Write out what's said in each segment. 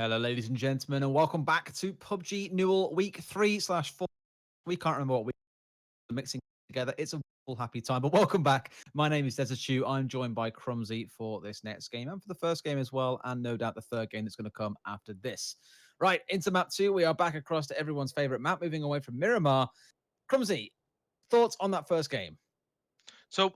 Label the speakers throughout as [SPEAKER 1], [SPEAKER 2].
[SPEAKER 1] Hello, ladies and gentlemen, and welcome back to PUBG NUEL Week 3/4. We can't remember what we're mixing together. It's a wonderful, happy time, but welcome back. My name is Desert Chew. I'm joined by Crumsy for this next game and for the first game as well, and no doubt the third game that's going to come after this. Right, into map 2. We are back across to everyone's favorite map, moving away from Miramar. Crumsy, thoughts on that first game?
[SPEAKER 2] So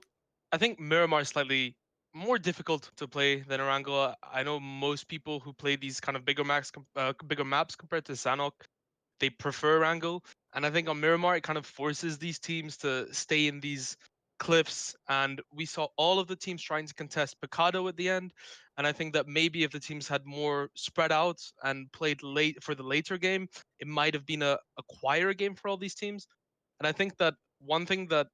[SPEAKER 2] I think Miramar is slightly more difficult to play than Erangel. I know most people who play these kind of bigger maps compared to Sanhok, they prefer Erangel. And I think on Miramar, it kind of forces these teams to stay in these cliffs. And we saw all of the teams trying to contest Picado at the end. And I think that maybe if the teams had more spread out and played late for the later game, it might have been a quieter game for all these teams. And I think that one thing that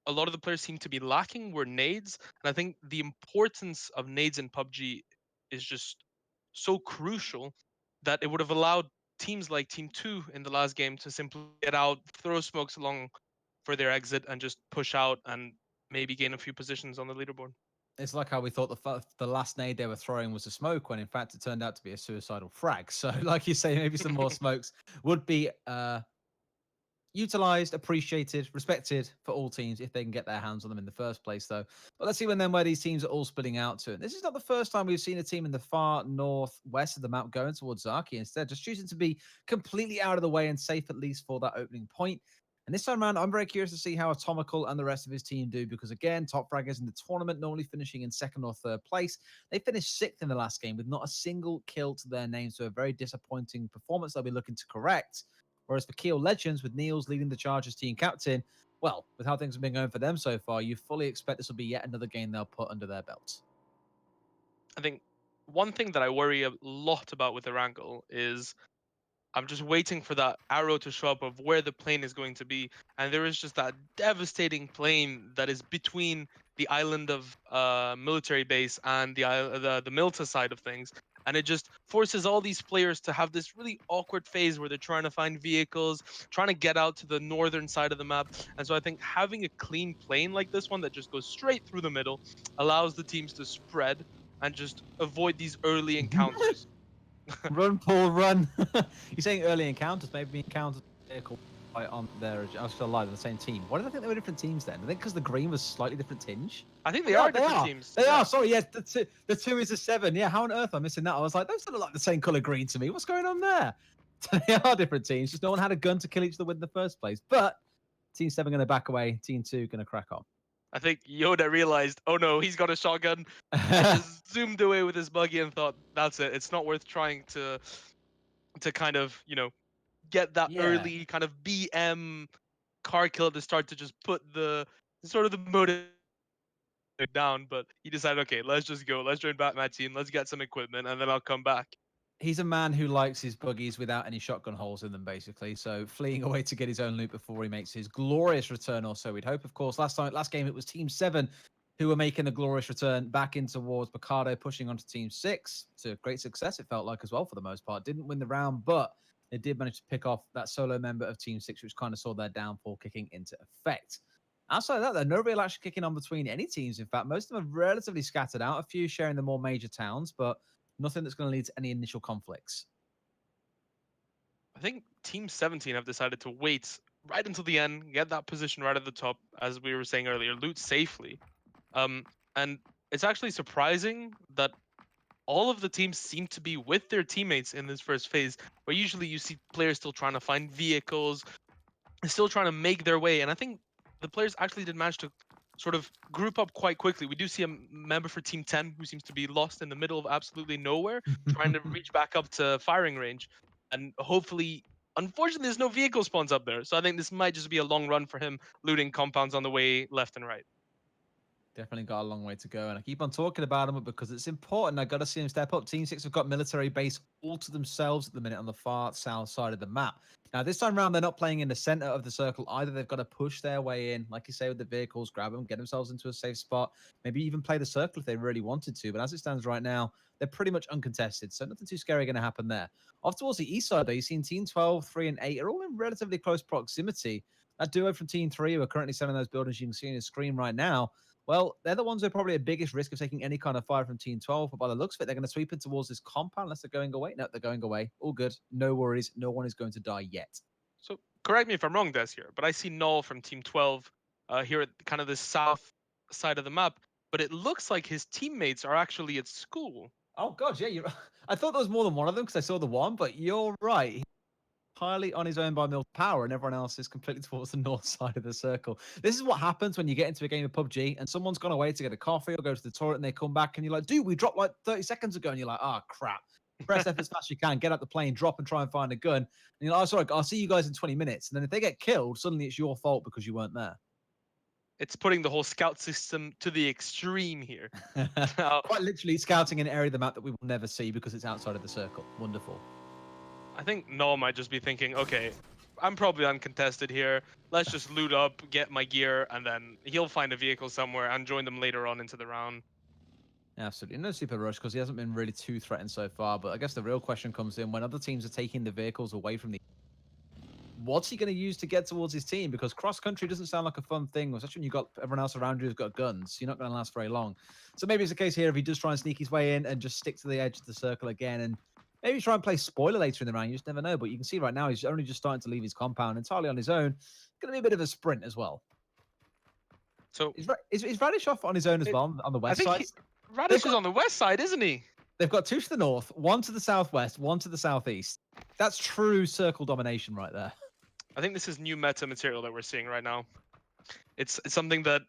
[SPEAKER 2] a lot of the players seem to be lacking were nades, and I think the importance of nades in PUBG is just so crucial that it would have allowed teams like Team 2 in the last game to simply get out, throw smokes along for their exit, and just push out and maybe gain a few positions on the leaderboard.
[SPEAKER 1] It's like how we thought the last nade they were throwing was a smoke, when in fact it turned out to be a suicidal frag. So, like you say, maybe some more smokes would be utilized, appreciated, respected for all teams if they can get their hands on them in the first place, though. But let's see where these teams are all splitting out to. And this is not the first time we've seen a team in the far northwest of the map going towards Zaki instead, just choosing to be completely out of the way and safe at least for that opening point. And this time around, I'm very curious to see how Atomical and the rest of his team do because, again, top fraggers in the tournament, normally finishing in second or third place. They finished sixth in the last game with not a single kill to their name, so a very disappointing performance they'll be looking to correct. Whereas for Keel Legends, with Niels leading the charge as team captain, well, with how things have been going for them so far, you fully expect this will be yet another game they'll put under their belts.
[SPEAKER 2] I think one thing that I worry a lot about with Erangel is I'm just waiting for that arrow to show up of where the plane is going to be, and there is just that devastating plane that is between the island of military base and the Milta side of things, and it just forces all these players to have this really awkward phase where they're trying to find vehicles, trying to get out to the northern side of the map, and so I think having a clean plane like this one that just goes straight through the middle allows the teams to spread and just avoid these early encounters.
[SPEAKER 1] Run, Paul, run. You're saying early encounters, maybe encounters vehicle right on there. I was still alive on the same team. Why did I think they were different teams then? I think because the green was slightly different tinge.
[SPEAKER 2] I think
[SPEAKER 1] Oh,
[SPEAKER 2] they
[SPEAKER 1] they are.
[SPEAKER 2] are
[SPEAKER 1] They
[SPEAKER 2] different
[SPEAKER 1] are.
[SPEAKER 2] teams.
[SPEAKER 1] They are.
[SPEAKER 2] Yeah.
[SPEAKER 1] Sorry, yes. The two is a 7. Yeah. How on earth am I missing that? I was like, those look like the same color green to me. What's going on there? They are different teams. Just no one had a gun to kill each other with in the first place. But Team 7 going to back away. Team 2 going to crack on.
[SPEAKER 2] I think Yoda realized, oh no, he's got a shotgun, and just zoomed away with his buggy and thought, that's it. It's not worth trying to kind of get that
[SPEAKER 1] Yeah.
[SPEAKER 2] early kind of BM car kill to start to just put the sort of the motive down. But he decided, okay, let's just go. Let's join back my team. Let's get some equipment, and then I'll come back.
[SPEAKER 1] He's a man who likes his buggies without any shotgun holes in them, basically. So fleeing away to get his own loot before he makes his glorious return, or so we'd hope. Of course, last game it was Team 7 who were making a glorious return back in towards Picardo, pushing onto Team 6 to great success. It felt like as well for the most part. Didn't win the round, but they did manage to pick off that solo member of Team 6, which kind of saw their downfall kicking into effect. Outside of that, though, no real action kicking on between any teams. In fact, most of them are relatively scattered out, a few sharing the more major towns, but nothing that's going to lead to any initial conflicts.
[SPEAKER 2] I think Team 17 have decided to wait right until the end, get that position right at the top, as we were saying earlier, loot safely. And it's actually surprising that all of the teams seem to be with their teammates in this first phase, where usually you see players still trying to find vehicles, still trying to make their way. And I think the players actually did manage to sort of group up quite quickly. We do see a member for Team 10 who seems to be lost in the middle of absolutely nowhere, trying to reach back up to firing range. And hopefully, unfortunately, there's no vehicle spawns up there. So I think this might just be a long run for him, looting compounds on the way left and right.
[SPEAKER 1] Definitely got a long way to go. And I keep on talking about them because it's important. I got to see them step up. Team 6 have got military base all to themselves at the minute on the far south side of the map. Now, this time around, they're not playing in the center of the circle either. They've got to push their way in, like you say, with the vehicles, grab them, get themselves into a safe spot, maybe even play the circle if they really wanted to. But as it stands right now, they're pretty much uncontested. So nothing too scary going to happen there. Off towards the east side, though, you've seen Team 12, 3, and 8 are all in relatively close proximity. That duo from Team 3 who are currently selling those buildings you can see on your screen right now, well, they're the ones who are probably at biggest risk of taking any kind of fire from Team 12. But by the looks of it, they're going to sweep in towards this compound unless they're going away. No, they're going away. All good. No worries. No one is going to die yet.
[SPEAKER 2] So correct me if I'm wrong, Des here, but I see Null from Team 12 here at kind of the south side of the map. But it looks like his teammates are actually at school.
[SPEAKER 1] Oh, God, yeah. I thought there was more than one of them because I saw the one, but you're right. Entirely on his own by Mill Power, and everyone else is completely towards the north side of the circle. This is what happens when you get into a game of PUBG and someone's gone away to get a coffee or go to the toilet and they come back and you're like, dude, we dropped like 30 seconds ago. And you're like, oh, crap. Press F as fast as you can, get out the plane, drop and try and find a gun. And you're like, oh, sorry, I'll see you guys in 20 minutes. And then if they get killed, suddenly it's your fault because you weren't there.
[SPEAKER 2] It's putting the whole scout system to the extreme here. Now,
[SPEAKER 1] Quite literally scouting an area of the map that we will never see because it's outside of the circle. Wonderful.
[SPEAKER 2] I think Null might just be thinking, okay, I'm probably uncontested here. Let's just loot up, get my gear, and then he'll find a vehicle somewhere and join them later on into the round.
[SPEAKER 1] Absolutely. No super rush because he hasn't been really too threatened so far. But I guess the real question comes in when other teams are taking the vehicles away from the. What's he going to use to get towards his team? Because cross country doesn't sound like a fun thing, especially when you've got everyone else around you who's got guns. You're not going to last very long. So maybe it's a case here if he does try and sneak his way in and just stick to the edge of the circle again and maybe try and play spoiler later in the round. You just never know. But you can see right now he's only just starting to leave his compound entirely on his own. Going to be a bit of a sprint as well.
[SPEAKER 2] So
[SPEAKER 1] Is Radish off on his own as well on the
[SPEAKER 2] I
[SPEAKER 1] west
[SPEAKER 2] think
[SPEAKER 1] side?
[SPEAKER 2] Radish is on the west side, isn't he?
[SPEAKER 1] They've got two to the north, one to the southwest, one to the southeast. That's true circle domination right there.
[SPEAKER 2] I think this is new meta material that we're seeing right now. It's something that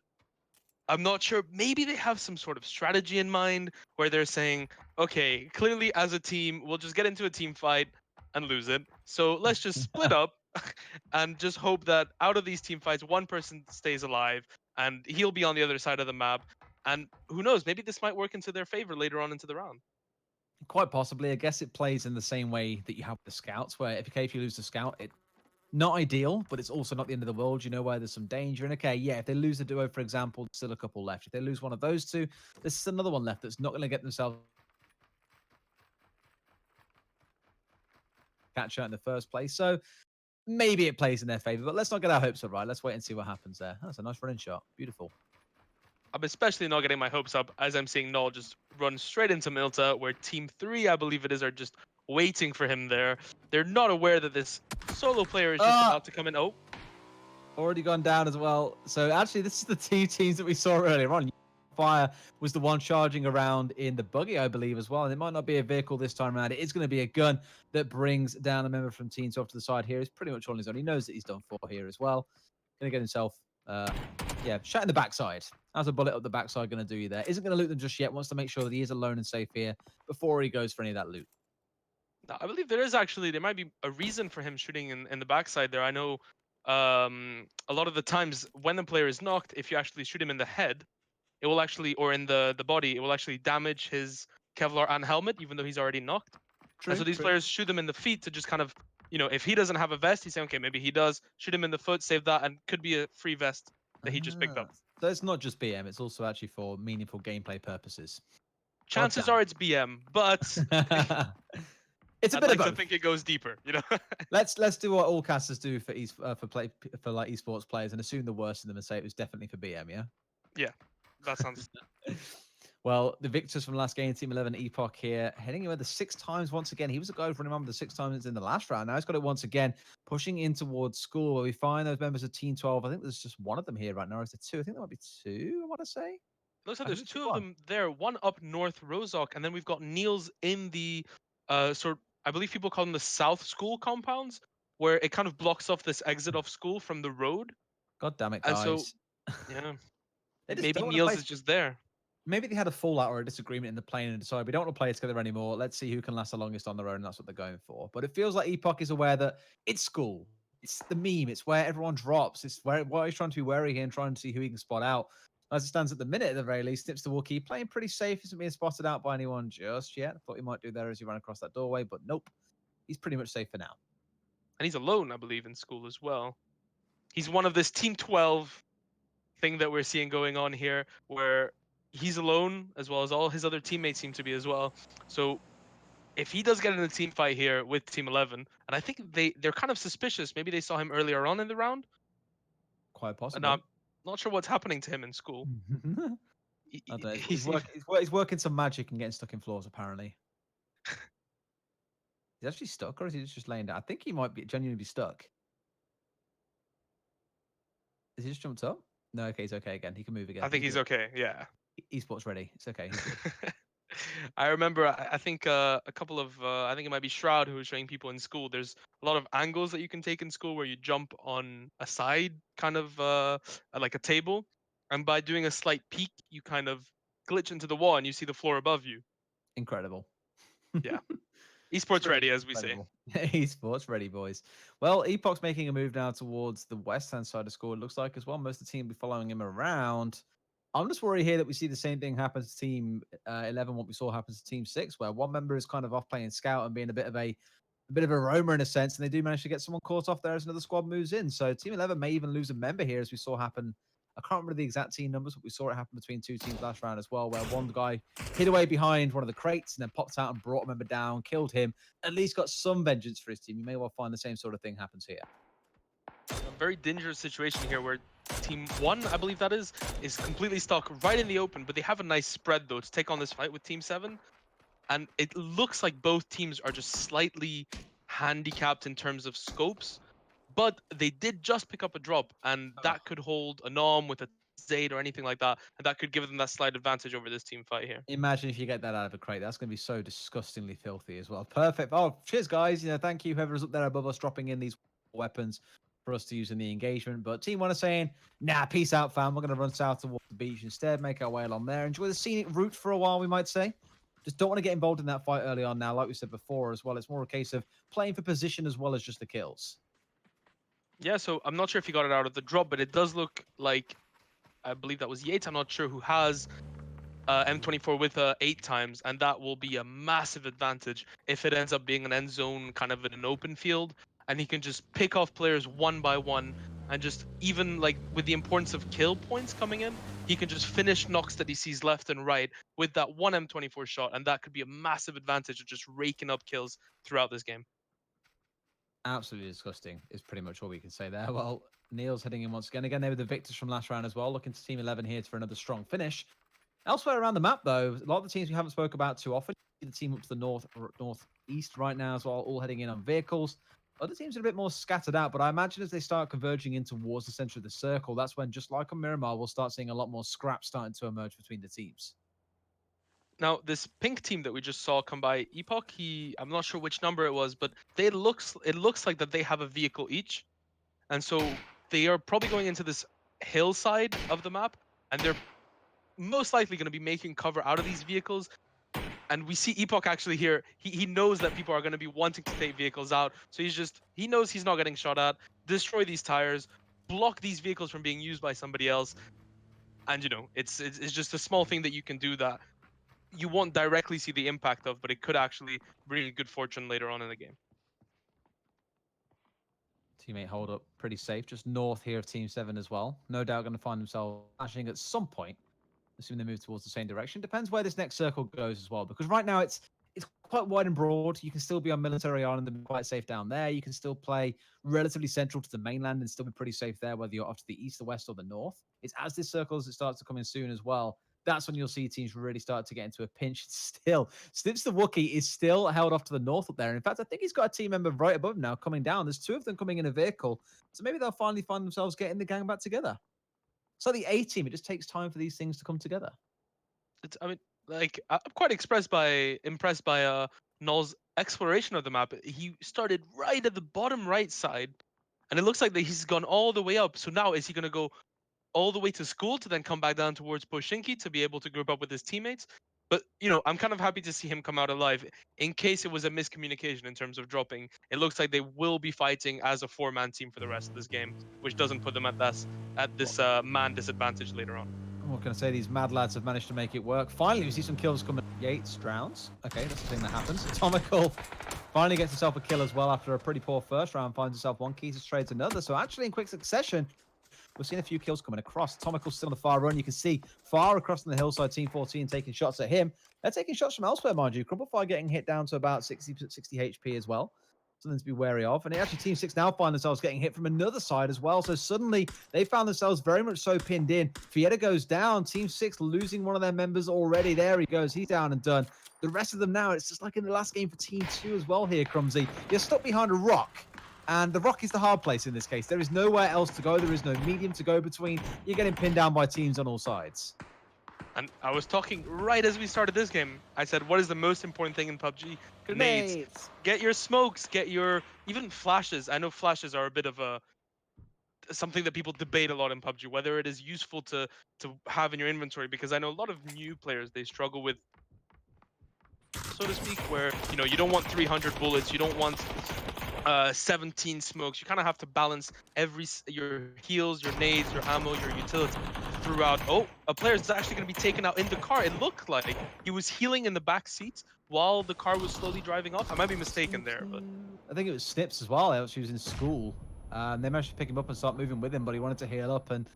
[SPEAKER 2] I'm not sure. Maybe they have some sort of strategy in mind where they're saying, okay, clearly as a team, we'll just get into a team fight and lose it. So let's just split up and just hope that out of these team fights, one person stays alive and he'll be on the other side of the map. And who knows, maybe this might work into their favor later on into the round.
[SPEAKER 1] Quite possibly. I guess it plays in the same way that you have the scouts, where if you lose the scout, it not ideal, but it's also not the end of the world. You know where there's some danger. And okay, yeah, if they lose the duo, for example, there's still a couple left. If they lose one of those two, there's another one left that's not going to get themselves catch out in the first place. So maybe it plays in their favor, but let's not get our hopes up, right? Let's wait and see what happens there. That's a nice running shot. Beautiful.
[SPEAKER 2] I'm especially not getting my hopes up as I'm seeing Null just run straight into Milta, where Team 3, I believe it is, are just waiting for him there. They're not aware that this solo player is just about to come in. Oh,
[SPEAKER 1] already gone down as well. So actually, this is the two teams that we saw earlier on. Fire was the one charging around in the buggy, I believe, as well. And it might not be a vehicle this time around. It is going to be a gun that brings down a member from Team 12 to the side here. He's pretty much on his own. He knows that he's done for here as well. Going to get himself, shot in the backside. How's a bullet up the backside going to do you there? Isn't going to loot them just yet. Wants to make sure that he is alone and safe here before he goes for any of that loot.
[SPEAKER 2] I believe there might be a reason for him shooting in the backside there. I know a lot of the times when the player is knocked, if you actually shoot him in the head, it will actually, or in the body, it will actually damage his Kevlar and helmet, even though he's already knocked. And so these players shoot them in the feet to just kind of, if he doesn't have a vest, he's saying, okay, maybe he does. Shoot him in the foot, save that, and could be a free vest that he just picked up.
[SPEAKER 1] So it's not just BM, it's also actually for meaningful gameplay purposes.
[SPEAKER 2] Chances are it's BM, but
[SPEAKER 1] it's a
[SPEAKER 2] I'd
[SPEAKER 1] bit
[SPEAKER 2] like
[SPEAKER 1] of
[SPEAKER 2] to
[SPEAKER 1] both.
[SPEAKER 2] think it goes deeper.
[SPEAKER 1] Let's do what all casters do for like esports players and assume the worst of them and say it was definitely for BM, yeah?
[SPEAKER 2] Yeah, that sounds.
[SPEAKER 1] Well, the victors from last game, Team 11, Epoch here, heading away the 6 times once again. He was a guy running around with the 6 times in the last round. Now he's got it once again, pushing in towards school where we find those members of Team 12. I think there's just one of them here right now. Or is there 2? I think there might be 2, I want to say.
[SPEAKER 2] Looks like
[SPEAKER 1] I think
[SPEAKER 2] there's
[SPEAKER 1] it's
[SPEAKER 2] two
[SPEAKER 1] just
[SPEAKER 2] of
[SPEAKER 1] one.
[SPEAKER 2] them there. One up north, Rozok, and then we've got Niels in the I believe people call them the South School compounds, where it kind of blocks off this exit of school from the road.
[SPEAKER 1] God damn it,
[SPEAKER 2] And so,
[SPEAKER 1] guys.
[SPEAKER 2] yeah,
[SPEAKER 1] They just
[SPEAKER 2] maybe
[SPEAKER 1] don't want to
[SPEAKER 2] Niels
[SPEAKER 1] play.
[SPEAKER 2] is just there.
[SPEAKER 1] Maybe they had a fallout or a disagreement in the plane and decided we don't want to play together anymore. Let's see who can last the longest on their own. And that's what they're going for. But it feels like Epoch is aware that it's school. It's the meme. It's where everyone drops. It's why he's trying to be wary here and trying to see who he can spot out. As it stands at the minute, at the very least, Snips the Wookiee playing pretty safe. Isn't being spotted out by anyone just yet. I thought he might do there as he ran across that doorway, but nope. He's pretty much safe for now.
[SPEAKER 2] And he's alone, I believe, in school as well. He's one of this Team 12 thing that we're seeing going on here, where he's alone as well as all his other teammates seem to be as well. So if he does get in a team fight here with Team 11, and I think they're kind of suspicious. Maybe they saw him earlier on in the round.
[SPEAKER 1] Quite
[SPEAKER 2] And
[SPEAKER 1] possibly.
[SPEAKER 2] I'm not sure what's happening to him in school.
[SPEAKER 1] I don't know. He's,
[SPEAKER 2] He's
[SPEAKER 1] he's, work, he's working some magic and getting stuck in floors, apparently. He's actually stuck, or is he just laying down? I think he might be genuinely be stuck. Is he just jumped up? No, okay, he's okay again. He can move again.
[SPEAKER 2] I think
[SPEAKER 1] He's
[SPEAKER 2] he's
[SPEAKER 1] good.
[SPEAKER 2] okay. Yeah.
[SPEAKER 1] Esports ready. It's okay. He's good.
[SPEAKER 2] I remember, I think a couple of, I think it might be Shroud who was showing people in school. There's a lot of angles that you can take in school where you jump on a side, kind of like a table. And by doing a slight peek, you kind of glitch into the wall and you see the floor above you.
[SPEAKER 1] Incredible.
[SPEAKER 2] Yeah. Esports
[SPEAKER 1] Truly
[SPEAKER 2] ready, as we say.
[SPEAKER 1] incredible. Esports ready, boys. Well, Epoch's making a move now towards the west-hand side of school, it looks like, as well. Most of the team will be following him around. I'm just worried here that we see the same thing happen to Team 11, what we saw happen to Team 6, where one member is kind of off playing scout and being a bit of a roamer in a sense, and they do manage to get someone caught off there as another squad moves in. So Team 11 may even lose a member here, as we saw happen. I can't remember the exact team numbers, but we saw it happen between two teams last round as well, where one guy hid away behind one of the crates and then popped out and brought a member down, killed him, at least got some vengeance for his team. You may well find the same sort of thing happens here.
[SPEAKER 2] A very dangerous situation here where Team 1, I believe that is completely stuck right in the open, but they have a nice spread, though, to take on this fight with Team 7. And it looks like both teams are just slightly handicapped in terms of scopes, but they did just pick up a drop, and that could hold a Nom with a Zaid or anything like that, and that could give them that slight advantage over this team fight here.
[SPEAKER 1] Imagine if you get that out of a crate. That's going to be so disgustingly filthy as well. Perfect. Oh, cheers, guys. Thank you, whoever's up there above us, dropping in these weapons for us to use in the engagement. But Team One are saying, nah, peace out, fam. We're going to run south towards the beach instead, make our way along there, enjoy the scenic route for a while, we might say. Just don't want to get involved in that fight early on now, like we said before as well. It's more a case of playing for position as well as just the kills.
[SPEAKER 2] Yeah, so I'm not sure if he got it out of the drop, but it does look like, I believe that was Yates, I'm not sure, who has M24 with 8 times, and that will be a massive advantage if it ends up being an end zone kind of in an open field, and he can just pick off players one by one, and just even like with the importance of kill points coming in, he can just finish knocks that he sees left and right with that one M24 shot, and that could be a massive advantage of just raking up kills throughout this game.
[SPEAKER 1] Absolutely disgusting is pretty much all we can say there. Well, Neil's heading in once again. Again, they were the victors from last round as well. Looking to Team 11 here for another strong finish. Elsewhere around the map, though, a lot of the teams we haven't spoke about too often. The team up to the northeast right now as well, all heading in on vehicles. Other teams are a bit more scattered out, but I imagine as they start converging in towards the center of the circle, that's when, just like on Miramar, we'll start seeing a lot more scraps starting to emerge between the teams.
[SPEAKER 2] Now, this pink team that we just saw come by, Epoch, I'm not sure which number it was, but it looks like that they have a vehicle each. And so they are probably going into this hillside of the map, and they're most likely going to be making cover out of these vehicles. And we see Epoch actually here. He knows that people are going to be wanting to take vehicles out, so he knows he's not getting shot at. Destroy these tires, block these vehicles from being used by somebody else, and it's just a small thing that you can do that you won't directly see the impact of, but it could actually bring good fortune later on in the game.
[SPEAKER 1] Teammate hold up pretty safe, just north here of Team 7 as well. No doubt going to find themselves flashing at some point, assuming they move towards the same direction. Depends where this next circle goes as well, because right now it's quite wide and broad. You can still be on Military Island and be quite safe down there. You can still play relatively central to the mainland and still be pretty safe there, whether you're off to the east, the west, or the north. It's as this circle, as it starts to come in soon as well, that's when you'll see teams really start to get into a pinch. Still, Stitch the Wookiee is still held off to the north up there. In fact, I think he's got a team member right above him now coming down. There's two of them coming in a vehicle. So maybe they'll finally find themselves getting the gang back together. So the A team, it just takes time for these things to come together.
[SPEAKER 2] I mean, like I'm quite impressed by Null's exploration of the map. He started right at the bottom right side, and it looks like that he's gone all the way up. So now is he going to go all the way to school to then come back down towards Poshinki to be able to group up with his teammates? But I'm kind of happy to see him come out alive. In case it was a miscommunication in terms of dropping, it looks like they will be fighting as a four-man team for the rest of this game, which doesn't put them at this man disadvantage later on.
[SPEAKER 1] What can I say? These mad lads have managed to make it work. Finally, we see some kills coming. Yates drowns. Okay, that's the thing that happens. Atomical finally gets himself a kill as well after a pretty poor first round. Finds himself one. Keys trades another. So actually, in quick succession, we're seeing a few kills coming across. Atomical still on the far run. You can see far across on the hillside, Team 14 taking shots at him. They're taking shots from elsewhere, mind you. Crumplefire getting hit down to about 60 HP as well. something to be wary of. And actually, Team 6 now find themselves getting hit from another side as well. So suddenly they found themselves very much so pinned in. Fieta goes down. Team 6 losing one of their members already. There he goes. He's down and done. The rest of them now, it's just like in the last game for Team 2 as well here, Crumsy. You're stuck behind a rock. And the rock is the hard place in this case. There is nowhere else to go. There is no medium to go between. You're getting pinned down by teams on all sides.
[SPEAKER 2] And I was talking right as we started this game. I said, what is the most important thing in PUBG? Grenades. Get your smokes, get your even flashes. I know flashes are a bit of a something that people debate a lot in PUBG, whether it is useful to have in your inventory, because I know a lot of new players, they struggle with, so to speak, where you don't want 300 bullets, you don't want 17 smokes. You kind of have to balance your heals, your nades, your ammo, your utility throughout. Oh, a player is actually going to be taken out in the car. It looked like he was healing in the back seat while the car was slowly driving off. I might be mistaken there, but
[SPEAKER 1] I think it was Snips as well. She was in school. They managed to pick him up and start moving with him, but he wanted to heal up. And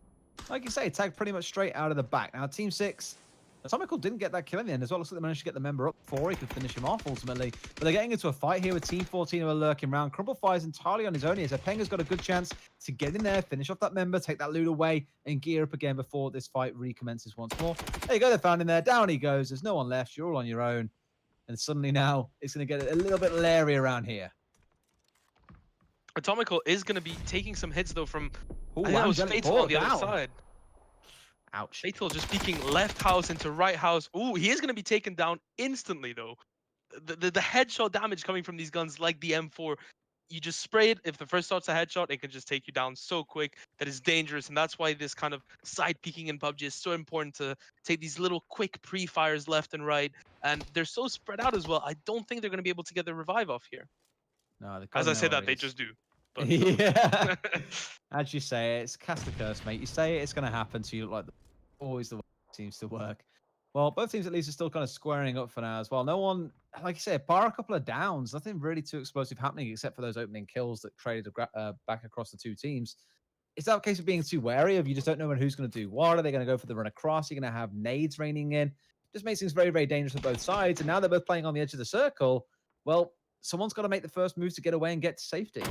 [SPEAKER 1] like you say, tagged pretty much straight out of the back. Now, Team 6, Atomical didn't get that kill in the end as well. Looks like they managed to get the member up before he could finish him off ultimately. But they're getting into a fight here with Team 14 who are lurking around. Crumble fires entirely on his own here. So Penga's got a good chance to get in there, finish off that member, take that loot away, and gear up again before this fight recommences once more. There you go, they found him there. Down he goes. There's no one left. You're all on your own. And suddenly now it's going to get a little bit leery around here.
[SPEAKER 2] Atomical is going to be taking some hits though from,
[SPEAKER 1] Ooh,
[SPEAKER 2] I think that was
[SPEAKER 1] angelic
[SPEAKER 2] Fatal on the
[SPEAKER 1] ball
[SPEAKER 2] other
[SPEAKER 1] down.
[SPEAKER 2] side.
[SPEAKER 1] Ouch.
[SPEAKER 2] Fatal just peeking left house into right house. Ooh, he is going to be taken down instantly though. The headshot damage coming from these guns, like the M4, you just spray it. If the first shot's a headshot, it can just take you down so quick. That is dangerous, and that's why this kind of side peeking in PUBG is so important, to take these little quick pre-fires left and right. And they're so spread out as well. I don't think they're going to be able to get the revive off here.
[SPEAKER 1] No, they've got
[SPEAKER 2] As
[SPEAKER 1] to
[SPEAKER 2] I
[SPEAKER 1] know
[SPEAKER 2] say
[SPEAKER 1] where
[SPEAKER 2] that,
[SPEAKER 1] he
[SPEAKER 2] they
[SPEAKER 1] is.
[SPEAKER 2] just do. But
[SPEAKER 1] Yeah. As you say, it's cast the curse, mate. You say it's going to happen to you, like always the way it seems to work. Well, both teams at least are still kind of squaring up for now as well. No one, like you said, bar a couple of downs. Nothing really too explosive happening except for those opening kills that traded back across the two teams. Is that a case of being too wary of you just don't know who's going to do what? Are they going to go for the run across? You're going to have nades raining in. Just makes things very, very dangerous on both sides. And now they're both playing on the edge of the circle. Well, someone's got to make the first move to get away and get to safety.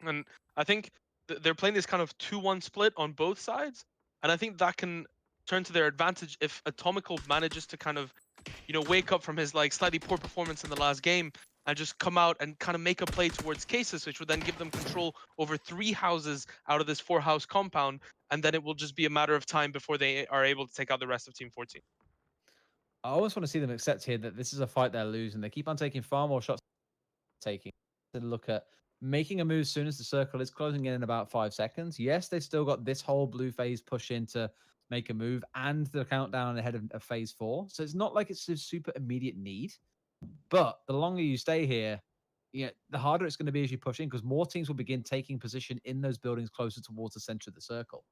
[SPEAKER 2] and I think they're playing this kind of 2-1 split on both sides, and I think that can turn to their advantage if Atomical manages to kind of wake up from his like slightly poor performance in the last game and just come out and kind of make a play towards Cases, which would then give them control over 3 houses out of this 4-house compound, and then it will just be a matter of time before they are able to take out the rest of Team 14.
[SPEAKER 1] I always want to see them accept here that this is a fight they're losing. They keep on taking far more shots taking. To look at making a move as soon as the circle is closing in about 5 seconds. Yes, they've still got this whole blue phase push in to make a move and the countdown ahead of phase 4. So it's not like it's a super immediate need. But the longer you stay here, the harder it's going to be as you push in because more teams will begin taking position in those buildings closer towards the center of the circle.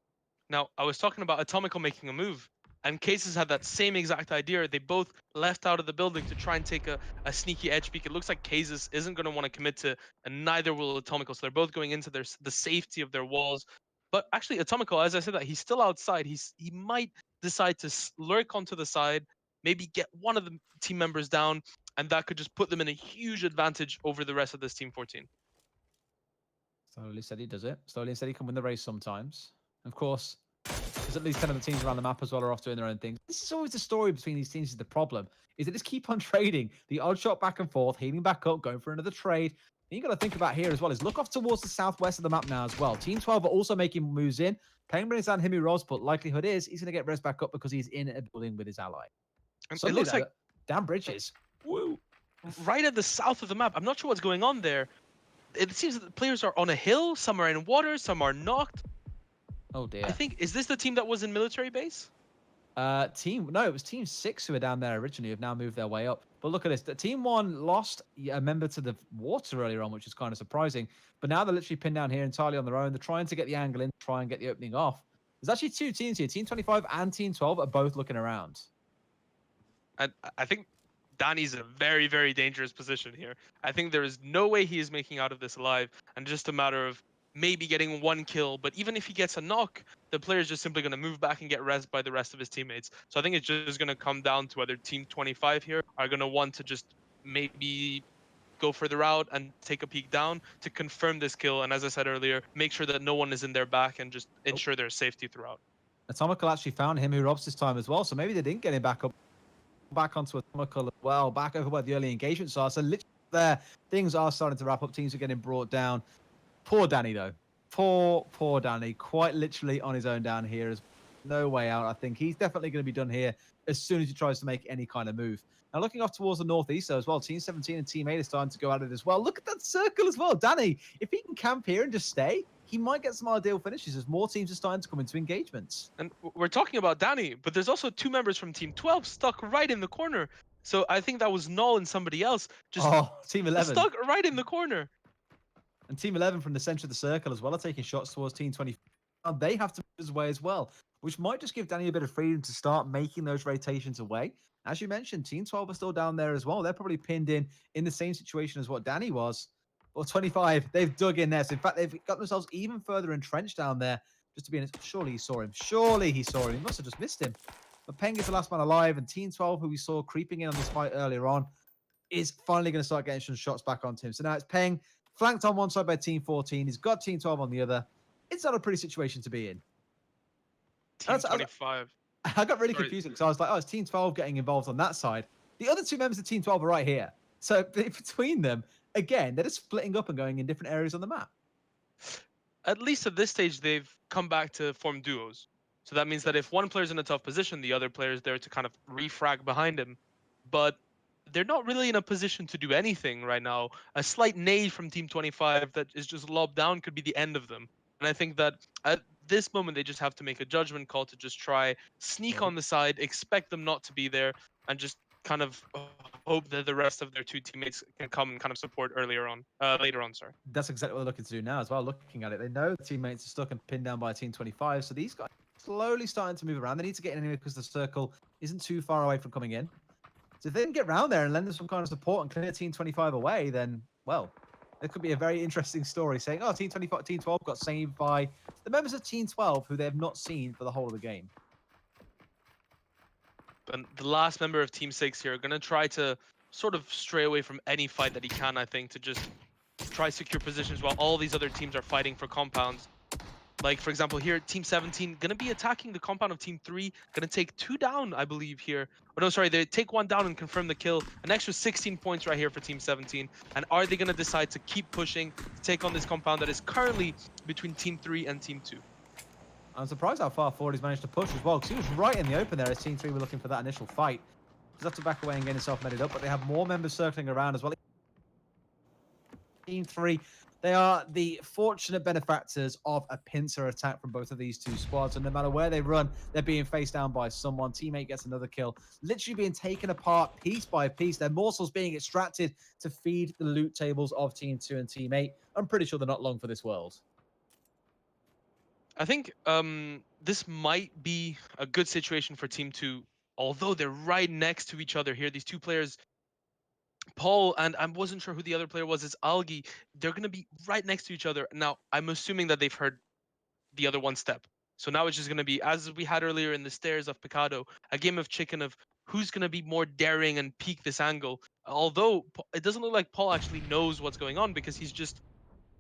[SPEAKER 2] Now, I was talking about Atomical making a move, and Cases had that same exact idea. They both left out of the building to try and take a sneaky edge peek. It looks like Cases isn't going to want to commit to, and neither will Atomical. So they're both going into the safety of their walls. But actually, Atomical, as I said, that he's still outside. He might decide to lurk onto the side, maybe get one of the team members down, and that could just put them in a huge advantage over the rest of this Team 14.
[SPEAKER 1] Slowly steady does it. Slowly and steady can win the race sometimes. Of course, there's at least 10 of the teams around the map as well are off doing their own things. This is always the story between these teams is the problem. Is they just keep on trading. The odd shot back and forth, healing back up, going for another trade. And you got to think about here as well is look off towards the southwest of the map now as well. Team 12 are also making moves in. Payne brings down Himi Ros, but likelihood is he's going to get res back up because he's in a building with his ally.
[SPEAKER 2] And it
[SPEAKER 1] Suddenly,
[SPEAKER 2] looks like
[SPEAKER 1] Dan Bridges. Woo.
[SPEAKER 2] right at the south of the map. I'm not sure what's going on there. It seems that the players are on a hill, some are in water, some are knocked.
[SPEAKER 1] Oh dear.
[SPEAKER 2] I think, is this the team that was in military base?
[SPEAKER 1] It was Team 6 who were down there originally, have now moved their way up. But look at this. The Team 1 lost a member to the water earlier on, which is kind of surprising. But now they're literally pinned down here entirely on their own. They're trying to get the angle in, try and get the opening off. There's actually 2 teams here. Team 25 and Team 12 are both looking around.
[SPEAKER 2] And I think Danny's in a very, very dangerous position here. I think there is no way he is making out of this alive, and just a matter of maybe getting 1 kill. But even if he gets a knock, the player is just simply going to move back and get rezzed by the rest of his teammates. So I think it's just going to come down to whether Team 25 here are going to want to just maybe go further out and take a peek down to confirm this kill. And as I said earlier, make sure that no one is in their back and just
[SPEAKER 1] Oh,
[SPEAKER 2] ensure their safety throughout.
[SPEAKER 1] Atomical actually found him who robs this time as well, so maybe they didn't get him back up, back onto Atomical as well, back over where the early engagements are. So literally there, things are starting to wrap up. Teams are getting brought down. Poor Danny, though. Poor Danny. Quite literally on his own down here. No way out. I think he's definitely going to be done here as soon as he tries to make any kind of move. Now, looking off towards the northeast, though, as well, Team 17 and Team 8 are starting to go at it as well. Look at that circle as well. Danny, if he can camp here and just stay, he might get some ideal finishes as more teams are starting to come into engagements.
[SPEAKER 2] And we're talking about Danny, but there's also 2 members from Team 12 stuck right in the corner. So I think that was Null and somebody else just
[SPEAKER 1] Team 11.
[SPEAKER 2] stuck right in the corner.
[SPEAKER 1] And Team 11 from the center of the circle as well are taking shots towards Team 20. And they have to move away as well, which might just give Danny a bit of freedom to start making those rotations away. As you mentioned, Team 12 are still down there as well. They're probably pinned in the same situation as what Danny was. Or 25, they've dug in there. So in fact, they've got themselves even further entrenched down there. Just to be honest, surely he saw him. Surely he saw him. He must have just missed him. But Peng is the last man alive, and Team 12, who we saw creeping in on this fight earlier on, is finally going to start getting some shots back onto him. So now it's Peng, flanked on one side by Team 14. He's got Team 12 on the other. It's not a pretty situation to be in.
[SPEAKER 2] Team 25.
[SPEAKER 1] I got really confused because I was like, oh, it's Team 12 getting involved on that side. The other 2 members of Team 12 are right here. So between them, again, they're just splitting up and going in different areas on the map.
[SPEAKER 2] At least at this stage, they've come back to form duos. So that means that if one player's in a tough position, the other player's there to kind of refrag behind him. But they're not really in a position to do anything right now. A slight nade from Team 25 that is just lobbed down could be the end of them. And I think that at this moment, they just have to make a judgment call to just try, sneak on the side, expect them not to be there, and just kind of hope that the rest of their 2 teammates can come and kind of support later on. Sorry.
[SPEAKER 1] That's exactly what they're looking to do now as well. Looking at it, they know the teammates are stuck and pinned down by Team 25. So these guys are slowly starting to move around. They need to get in anyway because the circle isn't too far away from coming in. So if they can get around there and lend them some kind of support and clear Team 25 away, then, well, it could be a very interesting story saying, oh, Team 25, Team 12 got saved by the members of Team 12 who they have not seen for the whole of the game.
[SPEAKER 2] And the last member of Team 6 here are going to try to sort of stray away from any fight that he can, I think, to just try secure positions while all these other teams are fighting for compounds. Like, for example, here, Team 17 going to be attacking the compound of Team 3. Going to take 2 down, I believe, here. Oh, no, sorry, they take 1 down and confirm the kill. An extra 16 points right here for Team 17. And are they going to decide to keep pushing to take on this compound that is currently between Team 3 and Team 2?
[SPEAKER 1] I'm surprised how far forward he's managed to push as well, because he was right in the open there as Team 3 were looking for that initial fight. He's have to back away and get himself meted up, but they have more members circling around as well. Team 3, they are the fortunate benefactors of a pincer attack from both of these 2 squads, and no matter where they run, they're being faced down by someone. Teammate gets another kill, literally being taken apart piece by piece. Their morsels being extracted to feed the loot tables of Team 2 and Team 8. I'm pretty sure they're not long for this world.
[SPEAKER 2] I think this might be a good situation for Team 2, although they're right next to each other here. These 2 players, Paul, and I wasn't sure who the other player was, is Algi. They're going to be right next to each other. Now, I'm assuming that they've heard the other one step. So now it's just going to be, as we had earlier in the stairs of Picado, a game of chicken of who's going to be more daring and peek this angle. Although it doesn't look like Paul actually knows what's going on because he's just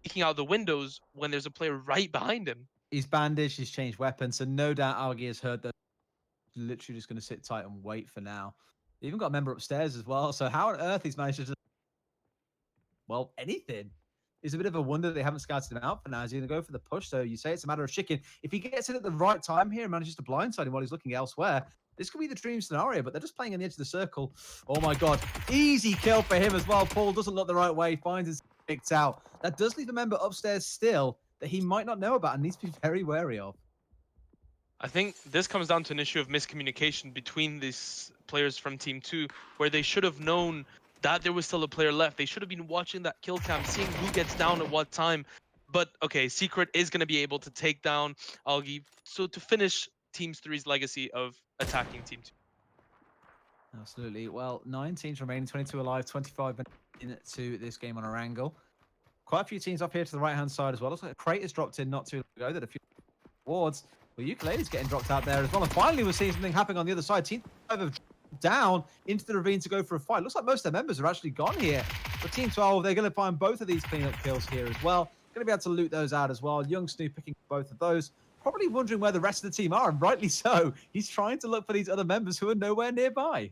[SPEAKER 2] peeking out the windows when there's a player right behind him.
[SPEAKER 1] He's bandaged, he's changed weapons, so no doubt Algi has heard that. Literally just going to sit tight and wait for now. They even got a member upstairs as well, so how on earth he's managed to just, well, anything. It's a bit of a wonder they haven't scouted him out for now. He's going to go for the push, so you say it's a matter of chicken. If he gets in at the right time here and manages to blindside him while he's looking elsewhere, this could be the dream scenario, but they're just playing on the edge of the circle. Oh my god, easy kill for him as well. Paul doesn't look the right way, finds his picked out. That does leave a member upstairs still that he might not know about and needs to be very wary of.
[SPEAKER 2] I think this comes down to an issue of miscommunication between these players from Team 2, where they should have known that there was still a player left. They should have been watching that kill cam, seeing who gets down at what time. But, okay, Secret is going to be able to take down Algi. So to finish Team 3's legacy of attacking Team 2.
[SPEAKER 1] Absolutely. Well, 9 teams remaining, 22 alive, 25 into this game on our angle. Quite a few teams up here to the right-hand side as well. Looks like a crate has dropped in not too long ago that a few awards. Well, Ukulele's getting dropped out there as well. And finally, we're seeing something happening on the other side. Team 5 have dropped down into the ravine to go for a fight. Looks like most of their members are actually gone here. But Team 12, they're going to find both of these cleanup kills here as well. Going to be able to loot those out as well. Young Snoop picking both of those. Probably wondering where the rest of the team are, and rightly so. He's trying to look for these other members who are nowhere nearby.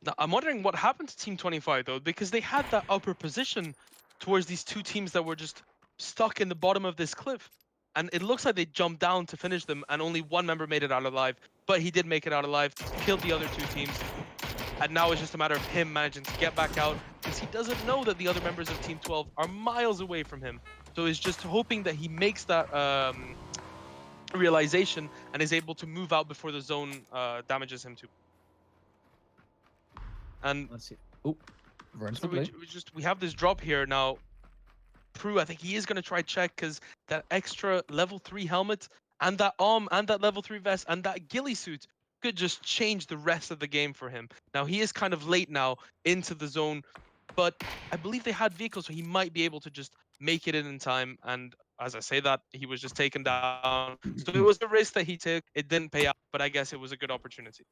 [SPEAKER 2] Now, I'm wondering what happened to Team 25 though, because they had that upper position towards these two teams that were just stuck in the bottom of this cliff. And it looks like they jumped down to finish them, and only one member made it out alive. But he did make it out alive, killed the other two teams. And now it's just a matter of him managing to get back out, because he doesn't know that the other members of Team 12 are miles away from him. So he's just hoping that he makes that realization and is able to move out before the zone damages him too. And
[SPEAKER 1] Let's see. Oh, run to
[SPEAKER 2] so
[SPEAKER 1] the blue.
[SPEAKER 2] we have this drop here now. Prue, I think he is going to try check, because that extra level 3 helmet and that arm and that level 3 vest and that ghillie suit could just change the rest of the game for him. Now he is kind of late now into the zone, but I believe they had vehicles, so he might be able to just make it in time. And as I say that, he was just taken down. So it was a risk that he took. It didn't pay out, but I guess it was a good opportunity.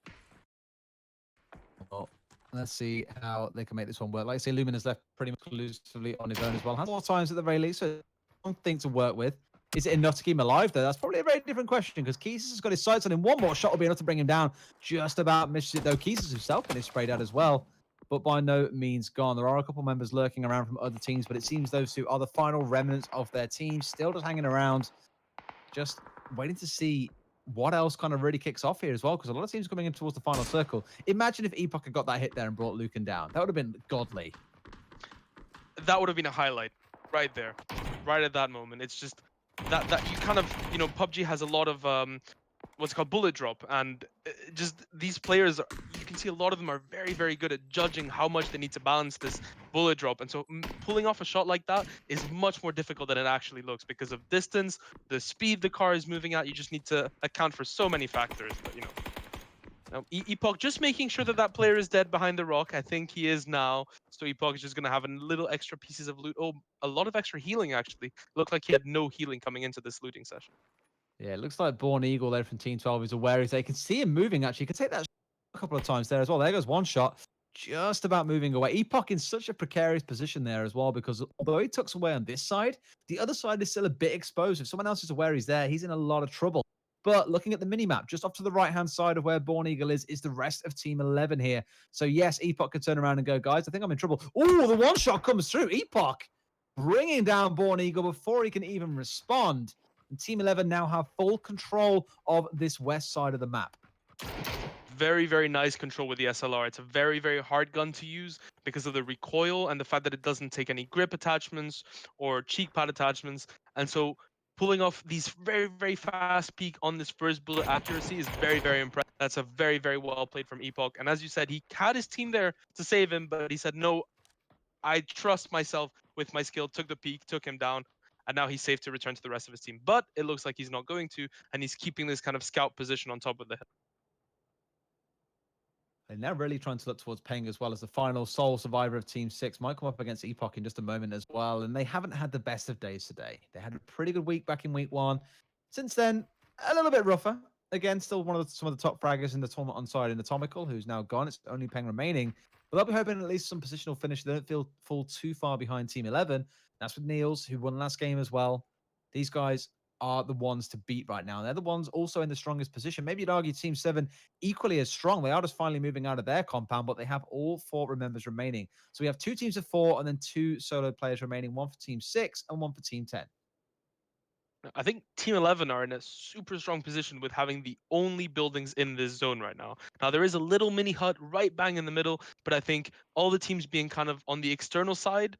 [SPEAKER 1] Well, let's see how they can make this one work. Like I say, Lumina's left pretty much exclusively on his own as well. Has more times at the very least, so one thing to work with. Is it enough to keep him alive, though? That's probably a very different question, because Keesus has got his sights on him. One more shot will be enough to bring him down. Just about misses it, though. Keesus himself getting sprayed out as well, but by no means gone. There are a couple members lurking around from other teams, but it seems those two are the final remnants of their team, still just hanging around, just waiting to see what else kind of really kicks off here as well, because a lot of teams coming in towards the final circle. Imagine if Epoch had got that hit there and brought Lucan down. That would have been godly.
[SPEAKER 2] That would have been a highlight right there, right at that moment. It's just that you kind of, PUBG has a lot of what's called bullet drop, and just these players, you can see a lot of them are very, very good at judging how much they need to balance this bullet drop. And so pulling off a shot like that is much more difficult than it actually looks, because of distance, the speed the car is moving at. You just need to account for so many factors. But now, Epoch just making sure that that player is dead behind the rock. I think he is now. So Epoch is just going to have a little extra pieces of loot. Oh, a lot of extra healing, actually. Looked like he had no healing coming into this looting session.
[SPEAKER 1] Yeah, it looks like Born Eagle there from Team 12 is aware. They can see him moving, actually. You can take that a couple of times there as well. There goes one shot. Just about moving away. Epoch in such a precarious position there as well, because although he tucks away on this side, the other side is still a bit exposed. If someone else is aware he's there, he's in a lot of trouble. But looking at the minimap, just off to the right-hand side of where Born Eagle is the rest of Team 11 here. So yes, Epoch could turn around and go, guys, I think I'm in trouble. Oh, the one shot comes through. Epoch bringing down Born Eagle before he can even respond. And Team 11 now have full control of this west side of the map.
[SPEAKER 2] Very, very nice control with the SLR. It's a very, very hard gun to use because of the recoil and the fact that it doesn't take any grip attachments or cheek pad attachments. And so pulling off these very, very fast peak on this first bullet accuracy is very, very impressive. That's a very, very well played from Epoch. And as you said, he had his team there to save him, but he said, no, I trust myself with my skill, took the peak, took him down. And now he's safe to return to the rest of his team. But it looks like he's not going to, and he's keeping this kind of scout position on top of the hill.
[SPEAKER 1] They're now really trying to look towards Peng as well as the final sole survivor of Team 6. Might come up against Epoch in just a moment as well. And they haven't had the best of days today. They had a pretty good week back in week 1. Since then, a little bit rougher. Again, still some of the top fraggers in the tournament on side in Atomical, who's now gone. It's only Peng remaining. But they'll be hoping at least some positional finish. They don't fall too far behind Team 11. That's with Niels, who won last game as well. These guys are the ones to beat right now. They're the ones also in the strongest position. Maybe you'd argue Team 7 equally as strong. They are just finally moving out of their compound, but they have all 4 members remaining. So we have 2 teams of 4 and then 2 solo players remaining, 1 for Team 6 and 1 for Team 10.
[SPEAKER 2] I think Team 11 are in a super strong position with having the only buildings in this zone right now. Now, there is a little mini hut right bang in the middle, but I think all the teams being kind of on the external side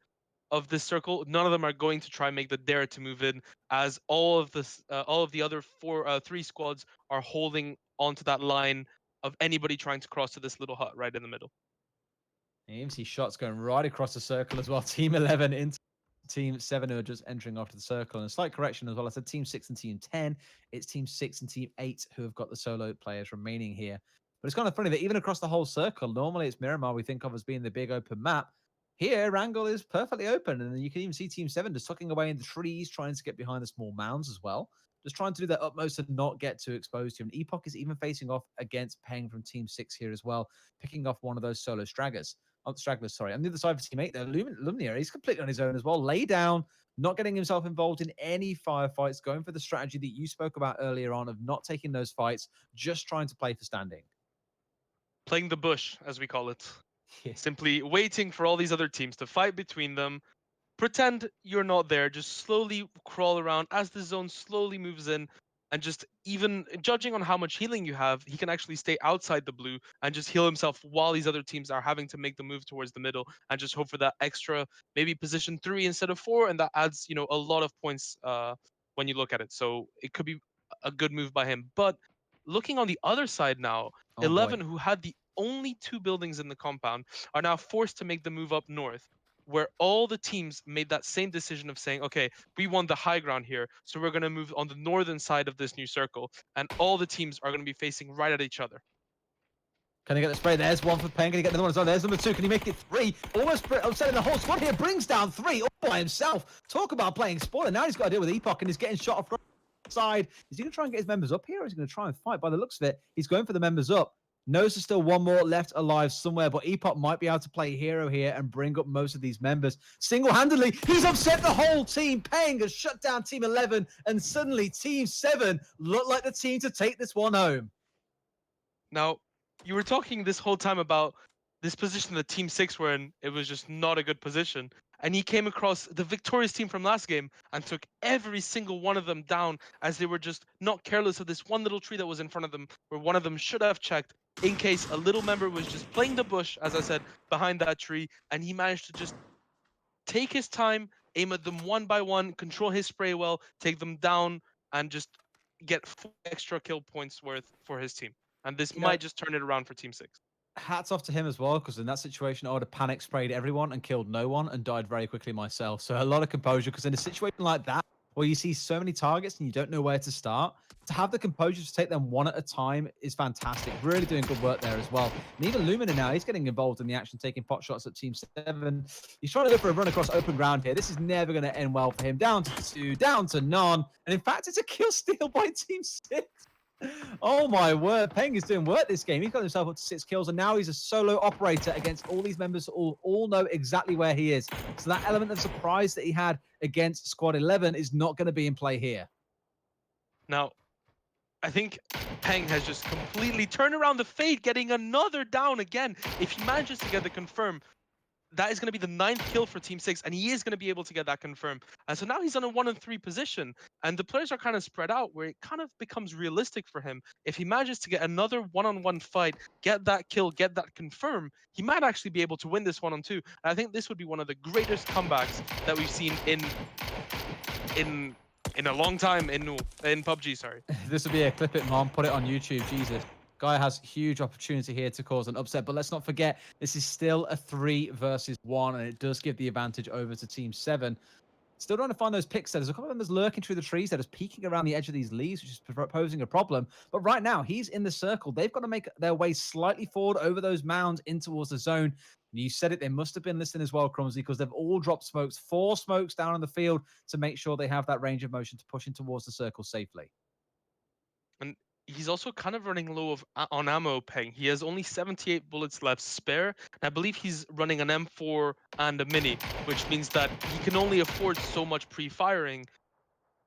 [SPEAKER 2] of this circle, none of them are going to try and make the dare to move in, as all of the other 3 squads are holding onto that line of anybody trying to cross to this little hut right in the middle.
[SPEAKER 1] And you even see shots going right across the circle as well. Team 11 into Team 7 who are just entering after the circle. And a slight correction as well. I said Team 6 and Team 10. It's Team 6 and Team 8 who have got the solo players remaining here. But it's kind of funny that even across the whole circle, normally it's Miramar we think of as being the big open map. Here, Wrangle is perfectly open. And you can even see Team 7 just tucking away in the trees, trying to get behind the small mounds as well. Just trying to do their utmost to not get too exposed to him. Epoch is even facing off against Peng from Team 6 here as well, picking off one of those solo straggers. Stragglers, sorry. On the other side for Team 8, though, Lumineer, he's completely on his own as well. Lay down, not getting himself involved in any firefights, going for the strategy that you spoke about earlier on of not taking those fights, just trying to play for standing.
[SPEAKER 2] Playing the bush, as we call it.
[SPEAKER 1] Yeah.
[SPEAKER 2] Simply waiting for all these other teams to fight between them. Pretend you're not there. Just slowly crawl around as the zone slowly moves in. And just even judging on how much healing you have, he can actually stay outside the blue and just heal himself while these other teams are having to make the move towards the middle and just hope for that extra, maybe position 3 instead of 4. And that adds, a lot of points when you look at it. So it could be a good move by him. But looking on the other side now,
[SPEAKER 1] Oh,
[SPEAKER 2] 11,
[SPEAKER 1] boy.
[SPEAKER 2] who had the only 2 buildings in the compound, are now forced to make the move up north, where all the teams made that same decision of saying, okay, we want the high ground here, so we're going to move on the northern side of this new circle, and all the teams are going to be facing right at each other.
[SPEAKER 1] Can he get the spray? There's one for Penn. Can he get another one as well? There's number 2. Can he make it 3? Almost upsetting the whole squad here. Brings down 3 all by himself. Talk about playing spoiler. Now he's got to deal with Epoch and he's getting shot off the side. Is he going to try and get his members up here, or is he going to try and fight? By the looks of it, he's going for the members up. Knows there's still one more left alive somewhere, but Epoch might be able to play hero here and bring up most of these members. Single-handedly, he's upset the whole team. Peng has shut down Team 11, and suddenly Team 7 look like the team to take this one home.
[SPEAKER 2] Now, you were talking this whole time about this position that Team 6 were in. It was just not a good position. And he came across the victorious team from last game and took every single one of them down as they were just not careless of this one little tree that was in front of them, where one of them should have checked in case a little member was just playing the bush, as I said, behind that tree. And he managed to just take his time, aim at them one by one, control his spray well, take them down, and just get 4 extra kill points worth for his team. And this
[SPEAKER 1] You know,
[SPEAKER 2] might just turn it around for Team 6.
[SPEAKER 1] hats off to him as well, because in that situation, I would have panic sprayed everyone and killed no one and died very quickly myself. So a lot of composure, because in a situation like that, where you see so many targets and you don't know where to start, to have the composure to take them one at a time is fantastic. Really doing good work there as well. And even Lumina now, he's getting involved in the action, taking pot shots at Team 7. He's trying to go for a run across open ground here. This is never going to end well for him. Down to 2, down to none. And in fact, it's a kill steal by Team 6. Oh my word, Peng is doing work this game. He's got himself up to 6 kills, and now he's a solo operator against all these members who all know exactly where he is. So that element of surprise that he had against Squad 11 is not going to be in play here.
[SPEAKER 2] Now, I think Peng has just completely turned around the fade, getting another down again. If he manages to get the confirm, that is going to be the 9th kill for Team 6, and he is going to be able to get that confirmed. And so now he's on a 1 and 3 position, and the players are kind of spread out, where it kind of becomes realistic for him. If he manages to get another one-on-one fight, get that kill, get that confirm, he might actually be able to win this 1-on-2. And I think this would be one of the greatest comebacks that we've seen in a long time in PUBG. Sorry.
[SPEAKER 1] This would be a clip it, mom. Put it on YouTube. Jesus. Guy has huge opportunity here to cause an upset, but let's not forget, this is still a 3 versus 1, and it does give the advantage over to Team 7. Still trying to find those picks there. There's a couple of them that's lurking through the trees. They're just peeking around the edge of these leaves, which is posing a problem. But right now, he's in the circle. They've got to make their way slightly forward over those mounds in towards the zone. And you said it, they must have been listening as well, Crumsy, because they've all dropped smokes, 4 smokes down on the field to make sure they have that range of motion to push in towards the circle safely.
[SPEAKER 2] And he's also kind of running low on ammo, Peng. He has only 78 bullets left spare. And I believe he's running an M4 and a mini, which means that he can only afford so much pre-firing.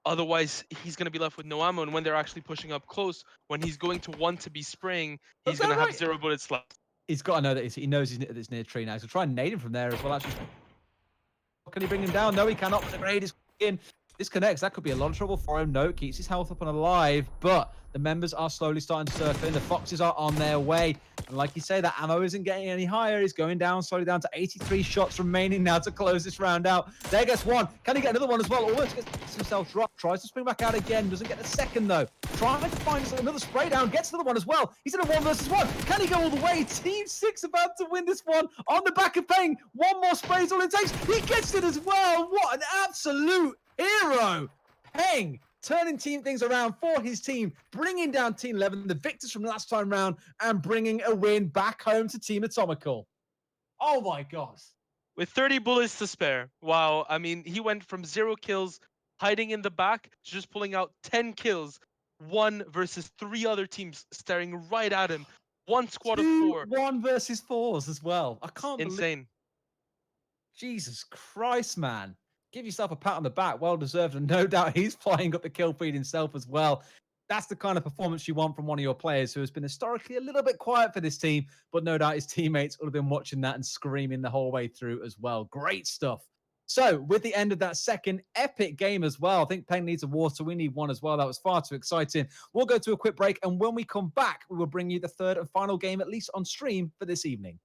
[SPEAKER 2] Otherwise, he's going to be left with no ammo. And when they're actually pushing up close, when he's going to want to be spraying, he's going to have 0 bullets left.
[SPEAKER 1] He's got to know that he knows he's near a tree now. So try and nade him from there as well. Actually, can he bring him down? No, he cannot. The grade is in. Disconnects. That could be a lot of trouble for him. No, keeps his health up and alive, but the members are slowly starting to circle in. The Foxes are on their way. And like you say, that ammo isn't getting any higher. He's going down, slowly down to 83 shots remaining now to close this round out. There gets one. Can he get another one as well? Almost gets himself dropped. Tries to spring back out again. Doesn't get the second, though. Trying to find another spray down. Gets another one as well. He's in a 1 versus 1. Can he go all the way? Team 6 about to win this one on the back of Peng. One more spray is all it takes. He gets it as well. What an absolute hero. Peng turning things around for his team, bringing down Team 11, the victors from last time round, and bringing a win back home to Team Atomical. Oh my God.
[SPEAKER 2] With 30 bullets to spare. Wow. I mean, he went from 0 kills, hiding in the back, to just pulling out 10 kills, 1 versus 3 other teams staring right at him. One squad of
[SPEAKER 1] Two
[SPEAKER 2] four.
[SPEAKER 1] 1 versus 4s as well. I
[SPEAKER 2] It's
[SPEAKER 1] can't believe.
[SPEAKER 2] insane.
[SPEAKER 1] Jesus Christ, man. Give yourself a pat on the back. Well deserved. And no doubt he's flying up the kill feed himself as well. That's the kind of performance you want from one of your players who has been historically a little bit quiet for this team, but no doubt his teammates would have been watching that and screaming the whole way through as well. Great stuff. So, with the end of that second epic game as well, I think Peng needs a water. We need one as well. That was far too exciting. We'll go to a quick break. And when we come back, we will bring you the third and final game, at least on stream, for this evening.